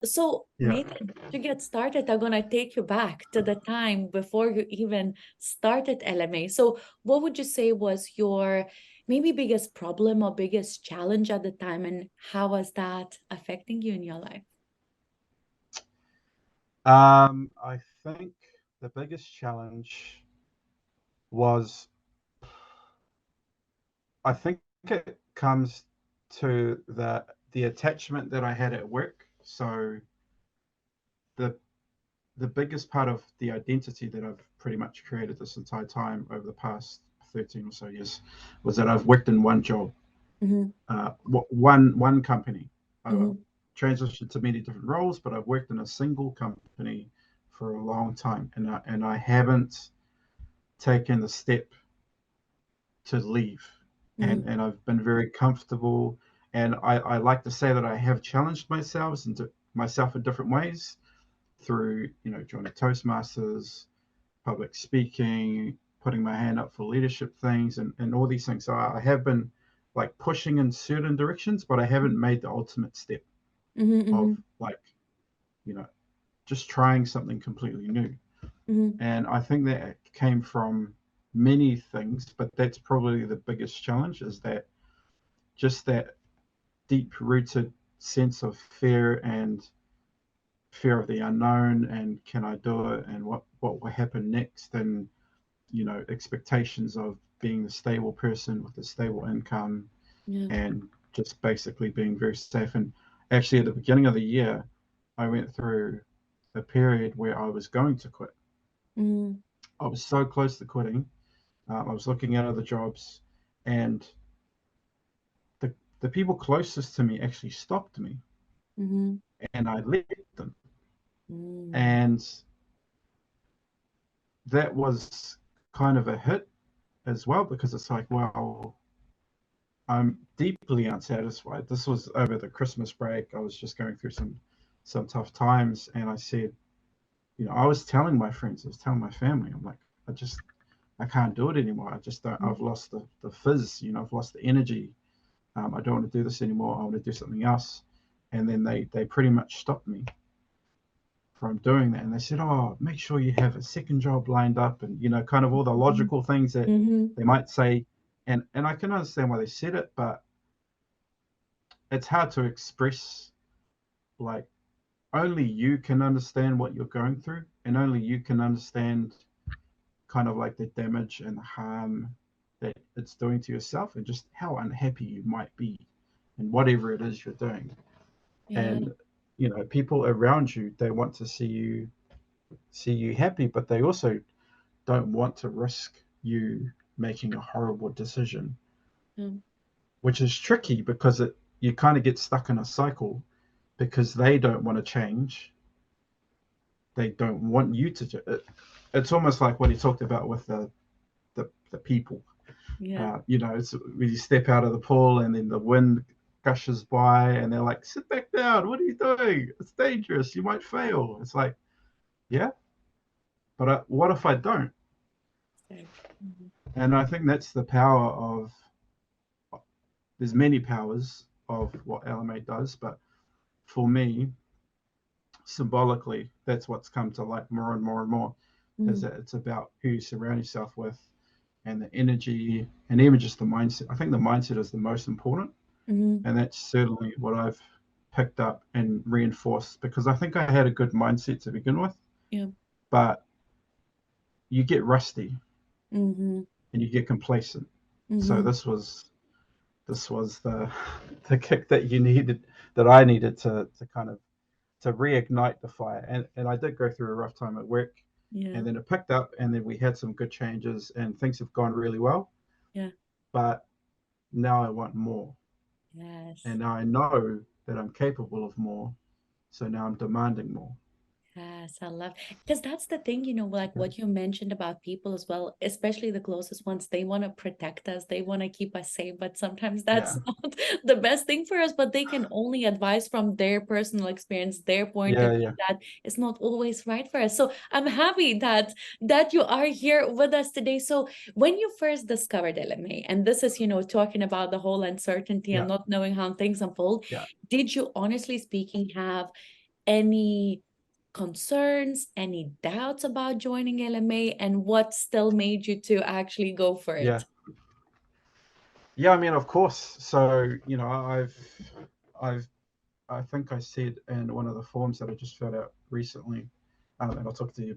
So, Yeah. Nathan, to get started, I'm gonna take you back to the time before you even started LMA. So, what would you say was your maybe biggest problem or biggest challenge at the time, and how was that affecting you in your life? I think the biggest challenge was, I think it comes to the attachment that I had at work. So the the biggest part of the identity that I've pretty much created this entire time over the past 13 or so years was that I've worked in one job, Mm-hmm, one company. I've mm-hmm, transitioned to many different roles, but I've worked in a single company for a long time, and I haven't taken the step to leave, mm-hmm, and I've been very comfortable. And I like to say that I have challenged myself in different ways through joining Toastmasters, public speaking, putting my hand up for leadership things, and all these things. So I have been like pushing in certain directions, but I haven't made the ultimate step of mm-hmm, like you know just trying something completely new. mm-hmm, And I think that came from many things, but that's probably the biggest challenge, is that just that deep rooted sense of fear of the unknown, and can I do it, and what will happen next, and expectations of being the stable person with a stable income, yeah, and just basically being very safe. And actually at the beginning of the year, I went through a period where I was going to quit. mm-hmm, I was so close to quitting. I was looking at other jobs, and the the people closest to me actually stopped me, mm-hmm, and I let them. mm-hmm, And that was kind of a hit as well, because it's like, well, I'm deeply unsatisfied. This was over the Christmas break. I was just going through some tough times, and I said, I was telling my friends, I was telling my family, I'm like, I can't do it anymore. I just don't. I've lost the fizz. I've lost the energy. I don't want to do this anymore. I want to do something else. And then they pretty much stopped me from doing that, and they said, "Oh, make sure you have a second job lined up," and kind of all the logical things that mm-hmm, they might say. And I can understand why they said it, but it's hard to express. Like, only you can understand what you're going through, and only you can understand kind of like the damage and the harm that it's doing to yourself, and just how unhappy you might be in whatever it is you're doing. yeah, And people around you, they want to see you happy, but they also don't want to risk you making a horrible decision, yeah, which is tricky, because you kind of get stuck in a cycle, because they don't want to change. They don't want you to. It's almost like what he talked about with the people. yeah, It's when you step out of the pool, and then the wind gushes by, and they're like, "Sit back down. What are you doing? It's dangerous. You might fail." It's like, yeah, but what if I don't? so, mhm, And I think that's the power of. There's many powers of what LMA does, but for me, symbolically, that's what's come to light more and more and more, is mm, that it's about who you surround yourself with, and the energy, and even just the mindset. I think the mindset is the most important, mhm, and that's certainly what I've picked up and reinforced, because I think I had a good mindset to begin with, yeah, but you get rusty mhm, and you get complacent. So mhm, this was the kick that you needed, that I needed to kind of to reignite the fire. And I did go through a rough time at work, yeah, and then it picked up, and then we had some good changes, and things have gone really well. yeah, But now I want more, yes. and now I know that I'm capable of more. So now I'm demanding more. Yes, I love, because that's the thing, like Yeah, what you mentioned about people as well, especially the closest ones, they want to protect us, they want to keep us safe, but sometimes that's yeah, not the best thing for us, but they can only advise from their personal experience, their point of yeah, view, yeah, that is not always right for us. So I'm happy that you are here with us today. So when you first discovered LMA, and this is, talking about the whole uncertainty and yeah, not knowing how things unfold, yeah. did you honestly speaking have any concerns, any doubts about joining LMA, and what still made you to actually go for Yeah. it? Yeah, I mean, of course. So, I've, I think I said in one of the forms that I just filled out recently, and I'll talk to you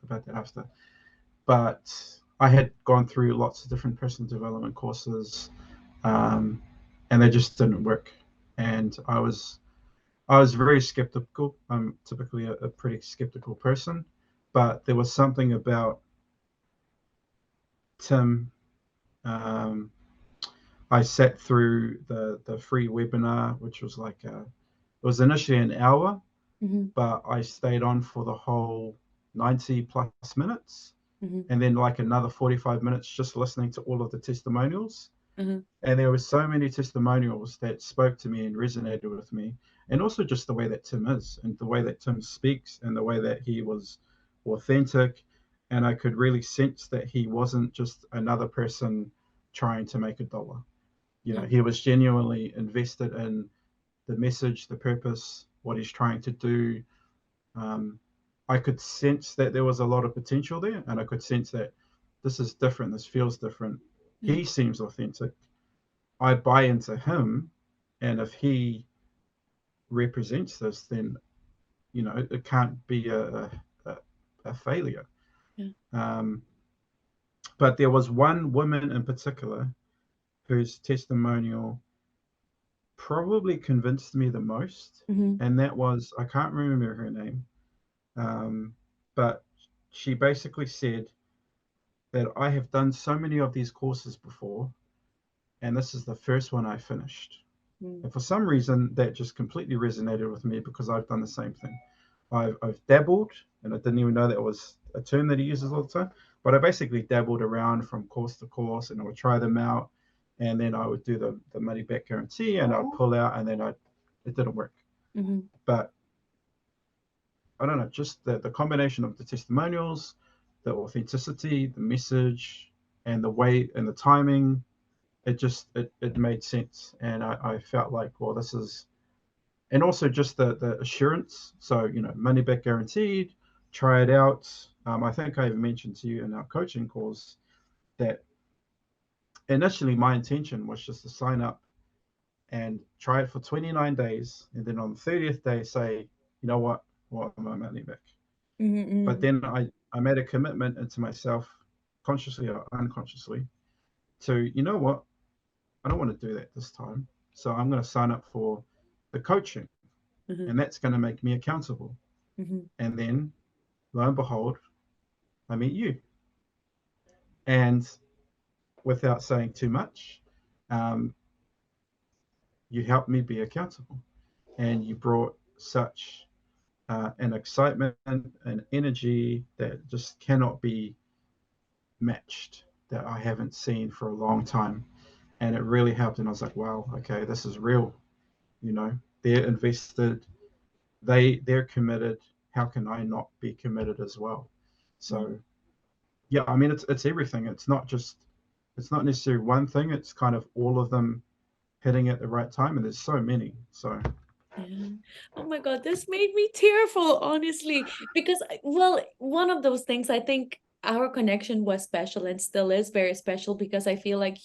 about that after. But I had gone through lots of different personal development courses, um, and they just didn't work. And I was very skeptical. I'm typically a pretty skeptical person, but there was something about Tim. Um, I sat through the free webinar, which was it was initially an hour, Mm-hmm, but I stayed on for the whole 90 plus minutes, mm-hmm, and then like another 45 minutes just listening to all of the testimonials. mm-hmm, And there were so many testimonials that spoke to me and resonated with me, and also just the way that Tim is and the way that Tim speaks and the way that he was authentic. And I could really sense that he wasn't just another person trying to make a dollar. yeah, He was genuinely invested in the message, the purpose, what he's trying to do. um, I could sense that there was a lot of potential there, and I could sense that this is different, this feels different. yeah, He seems authentic. I buy into him, and if he represents this, then it can't be a, a failure. yeah. Um, but there was one woman in particular whose testimonial probably convinced me the most, Mm-hmm, and that was, I can't remember her name, um, but she basically said that I have done so many of these courses before, and this is the first one I finished. mm-hmm, And for some reason, that just completely resonated with me because I've done the same thing. I've dabbled, and I didn't even know that was a term that he uses all the time. But I basically dabbled around from course to course, and I would try them out, and then I would do the money back guarantee, and I'd pull out, and then it didn't work. mm-hmm, But I don't know, just the combination of the testimonials, the authenticity, the message, and the way and the timing, it made sense, and I felt like, well, this is, and also just the assurance. So money back guaranteed. Try it out. I think I mentioned to you in our coaching calls that initially my intention was just to sign up and try it for 29 days, and then on the 30th day say, you know what, want my money back. But mm-hmm, then I made a commitment into myself, consciously or unconsciously, to, you know what, I don't want to do that this time. So I'm going to sign up for the coaching, mm-hmm, and that's going to make me accountable. mm-hmm, And then lo and behold, I meet you. And without saying too much, um, you helped me be accountable. And you brought such an excitement and energy that just cannot be matched, that I haven't seen for a long time. And it really helped. And I was like, wow, okay, this is real. They're invested, they're committed. How can I not be committed as well? yeah. So yeah, I mean, it's everything. It's not necessarily one thing. It's kind of all of them hitting at the right time, and there's so many. So Yeah. Oh my God, this made me tearful, honestly, because, well, one of those things, I think our connection was special and still is very special because I feel like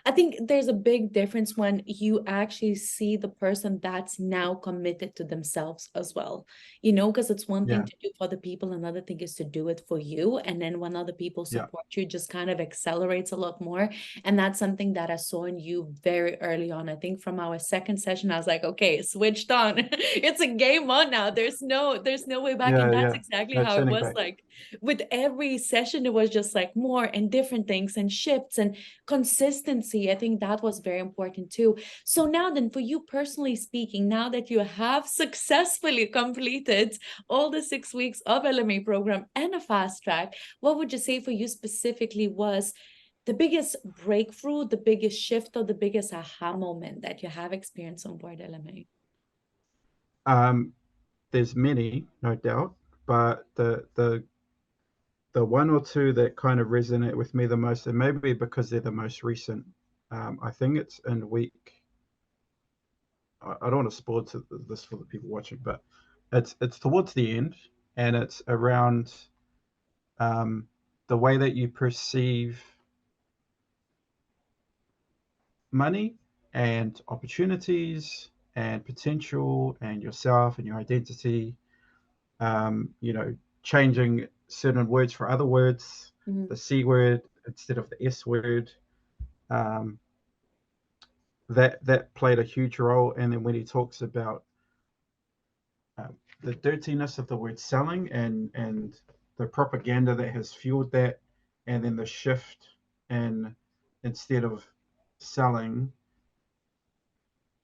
I think there's a big difference when you actually see the person that's now committed to themselves as well, because it's one thing yeah, to do for the people, another thing is to do it for you. And then when other people yeah, support you, just kind of accelerates a lot more. And that's something that I saw in you very early on. I think from our second session, I was like, okay, switched on. It's a game on now. There's no way back. And yeah, that's yeah. exactly No how it turning was back. like with every session. It was just like more and different things and shifts and consistency. I think that was very important too. So now then, for you personally speaking, now that you have successfully completed all the 6 weeks of LMA program and a fast track, what would you say for you specifically was the biggest breakthrough, the biggest shift, or the biggest aha moment that you have experienced on board LMA? Um, there's many, no doubt, but the one or two that kind of resonate with me the most, and maybe because they're the most recent, I think it's in week, I don't want to spoil this for the people watching, but it's towards the end, and it's around um, the way that you perceive money and opportunities and potential and yourself and your identity. You know, changing certain words for other words, Mhm. the C word instead of the S word. Um, that played a huge role. And then when he talks about the dirtiness of the word selling and the propaganda that has fueled that, and then the shift in instead of selling,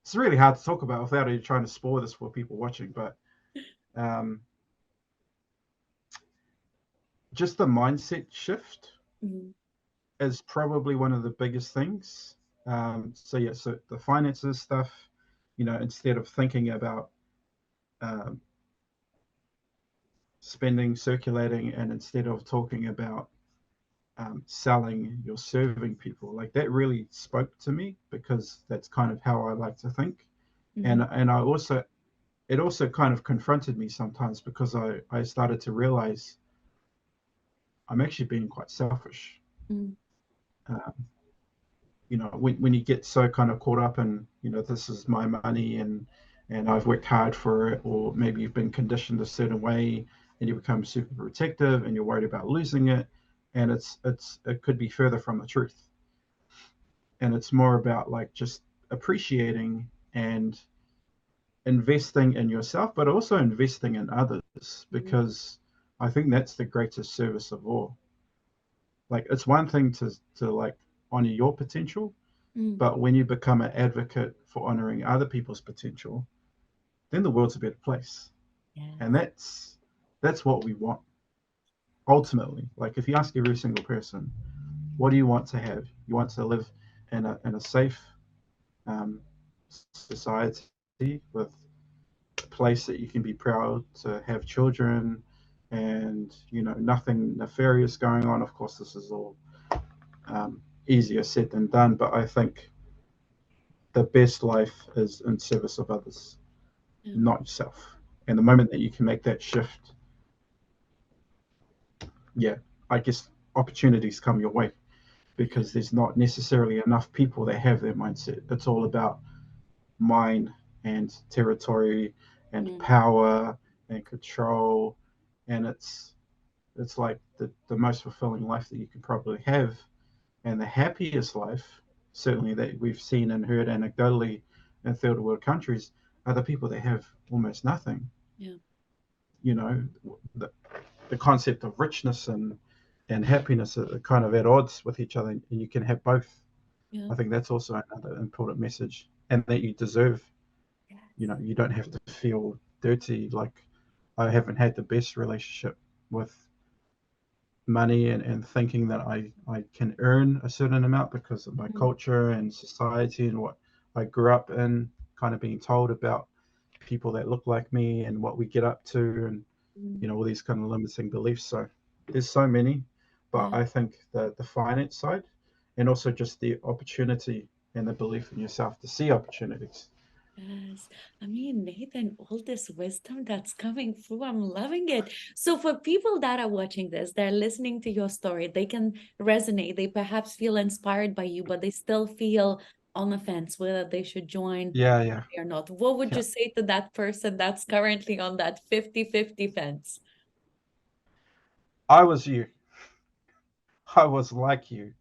it's really hard to talk about without even trying to spoil this for people watching, but um, just the mindset shift Mhm. is probably one of the biggest things. So yeah, so the finances stuff, you know, instead of thinking about um, spending, circulating, and instead of talking about selling, you're serving people. Like that really spoke to me because that's kind of how I like to think. Mhm. And I also it also kind of confronted me sometimes because I started to realize I'm actually being quite selfish. Mhm. Uh, you know, when you get so kind of caught up in, you know, this is my money and I've worked hard for it, or maybe you've been conditioned a certain way and you become super protective and you're worried about losing it, and it could be further from the truth. And it's more about like just appreciating and investing in yourself, but also investing in others, Mhm. because I think that's the greatest service of all. Like it's one thing to like honor your potential, Mhm. but when you become an advocate for honoring other people's potential, then the world's a better place. And Yes. that's what we want ultimately. Like if you ask every single person, what do you want to have? You want to live in a safe um, society with a place that you can be proud to have children, and you know nothing nefarious going on. Of course, this is all easier said than done, but I think the best life is in service of others, Yeah. not yourself. And the moment that you can make that shift, yeah, I guess opportunities come your way because there's not necessarily enough people that have that mindset. It's all about mine and territory and Mm. power and control, and it's like the most fulfilling life that you can probably have, and the happiest life certainly that we've seen and heard anecdotally in third world countries are the people that have almost nothing. Yeah. You know, the, the concept of richness and happiness are kind of at odds with each other, and you can have both. Yeah. I think that's also another important message, and that you deserve. You Yes. know, you don't have to feel dirty. Like I haven't had the best relationship with money and thinking that I can earn a certain amount because of my Mm. culture and society and what I grew up in, kind of being told about people that look like me and what we get up to, and you Mm. know all these kind of limiting beliefs. So there's so many, but Yeah. I think the finance side and also just the opportunity and the belief in yourself to see opportunities. Yes. I mean, Nathan, all this wisdom that's coming through, I'm loving it. So, for people that are watching this, they're listening to your story, they can resonate, they perhaps feel inspired by you, but they still feel on the fence whether they should join Yeah, yeah, or not. What would yeah. you say to that person that's currently on that 50-50 fence? I was you. I was like you.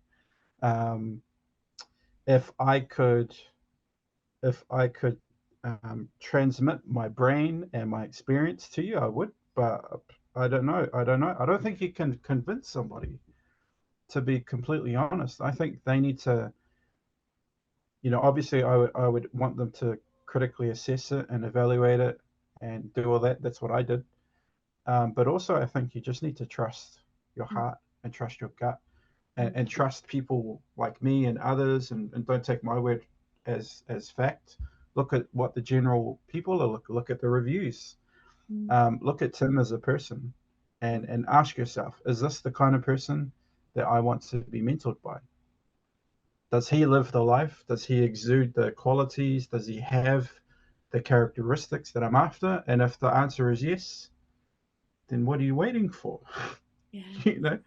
Um, if I could if I could transmit my brain and my experience to you, I would. But I don't know. I don't know. I don't think you can convince somebody. To be completely honest, I think they need to. You know, obviously, I would want them to critically assess it and evaluate it and do all that. That's what I did. But also, I think you just need to trust your heart and trust your gut, Mhm. and trust people like me and others, and don't take my word as fact. Look at what the general people are. Look at the reviews. Mhm. Look at Tim as a person, and ask yourself: is this the kind of person that I want to be mentored by? Does he live the life? Does he exude the qualities? Does he have the characteristics that I'm after? And if the answer is yes, then what are you waiting for? Yeah. You know,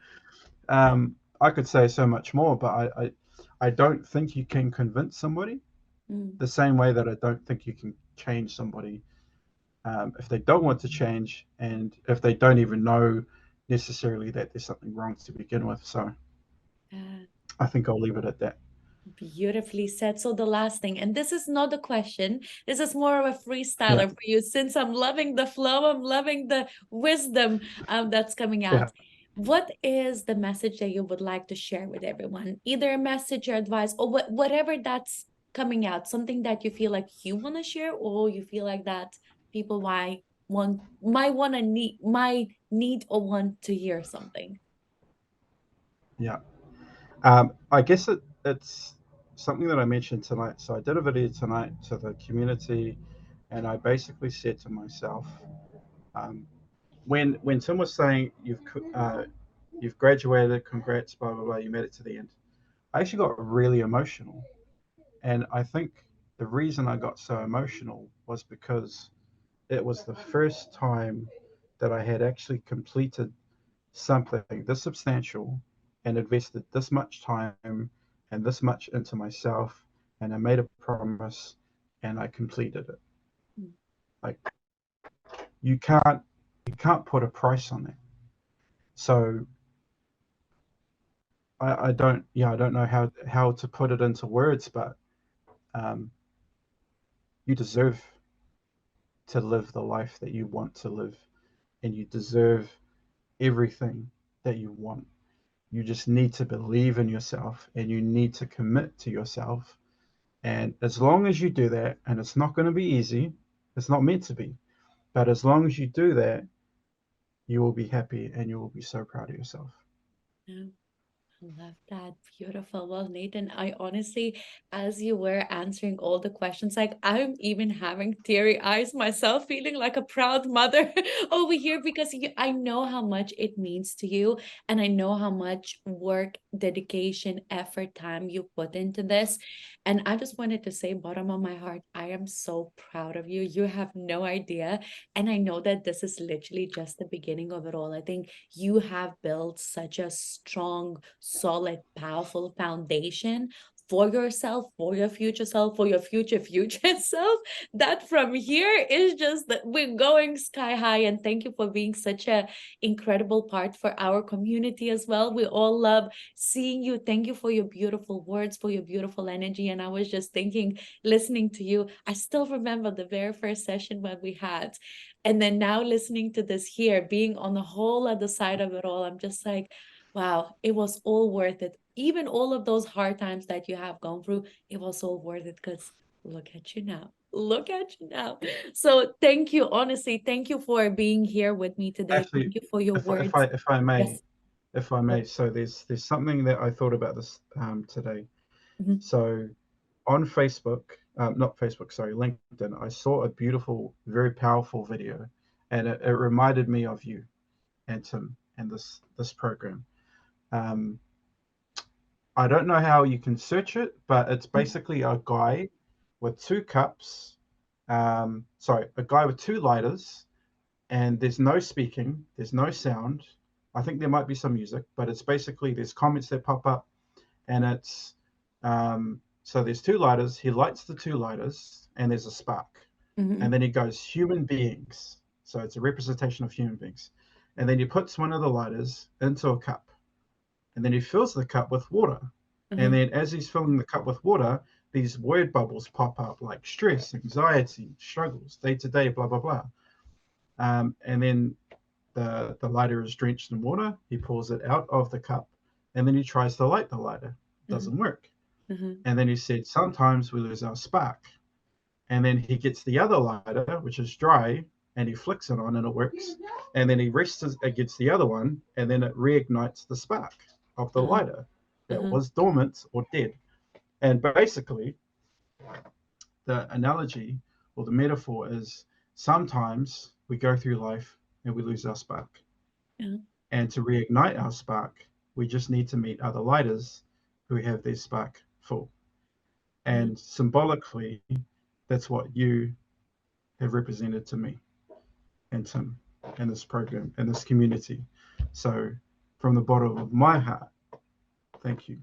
I could say so much more, but I don't think you can convince somebody Mm. the same way that I don't think you can change somebody if they don't want to change and if they don't even know necessarily that there's something wrong to begin with. So Yeah. I think I'll leave it at that. Beautifully said. So the last thing, and this is not a question, this is more of a Yeah, freestyler for you. Since I'm loving the flow, I'm loving the wisdom that's coming yeah, out. What is the message that you would like to share with everyone? Either a message or advice, or whatever that's coming out, something that you feel like you want to share, or you feel like that people might want to need or want to hear something. yeah. I guess it's something that I mentioned tonight. So I did a video tonight to the community, and I basically said to myself, um, when Tim was saying you've graduated, congrats, blah blah blah, you made it to the end. I actually got really emotional, and I think the reason I got so emotional was because it was the first time that I had actually completed something this substantial and invested this much time and this much into myself, and I made a promise and I completed it. Mm. Like you can't you can't put a price on that. So I don't I don't know how to put it into words, but um, you deserve to live the life that you want to live, and you deserve everything that you want. You just need to believe in yourself and you need to commit to yourself. And as long as you do that, and it's not going to be easy, it's not meant to be, but as long as you do that, you will be happy and you will be so proud of yourself. Yeah. Love that. Beautiful. Well, Nathan, I honestly, as you were answering all the questions, like I'm even having teary eyes myself, feeling like a proud mother over here because I know how much it means to you. And I know how much work, dedication, effort, time you put into this. And I just wanted to say, bottom of my heart, I am so proud of you. You have no idea. And I know that this is literally just the beginning of it all. I think you have built such a strong, solid, powerful foundation for yourself, for your future self, for your future self. That from here is just that we're going sky high. And thank you for being such a incredible part for our community as well. We all love seeing you. Thank you for your beautiful words, for your beautiful energy. And I was just thinking, listening to you, I still remember the very first session when we had. And then now listening to this here, being on the whole other side of it all, I'm just like, wow, it was all worth it. Even all of those hard times that you have gone through, it was all worth it because look at you now. Look at you now. So thank you, honestly. Thank you for being here with me today. Actually, Thank you for your words. if I may, Yes. if I may, so there's something that I thought about this today. Mhm. So on Facebook, not Facebook, sorry, LinkedIn, I saw a beautiful, very powerful video, and it reminded me of you and Tim and this program. Um, I don't know how you can search it, but it's basically a guy with two cups. Sorry, a guy with two lighters, and there's no speaking, there's no sound. I think there might be some music, but it's basically there's comments that pop up, and it's so there's two lighters. He lights the two lighters, and there's a spark, and Mhm. then he goes human beings. So it's a representation of human beings, and then he puts one of the lighters into a cup, and then he fills the cup with water. And Mhm. then as he's filling the cup with water, these word bubbles pop up like stress, anxiety, struggles, day to day, blah, blah, blah. And then the lighter is drenched in water. He pulls it out of the cup and then he tries to light the lighter. It Mhm. doesn't work. Mhm. And then he said, sometimes we lose our spark. And then he gets the other lighter, which is dry, and he flicks it on and it works. And then he rests against the other one, and then it reignites the spark of the Mhm. lighter that Mhm. was dormant or dead. And basically, the analogy or the metaphor is sometimes we go through life and we lose our spark. Yeah. And to reignite our spark, we just need to meet other lighters who have their spark full. Yeah. And symbolically, that's what you have represented to me and Tim and this program and this community. So from the bottom of my heart, thank you.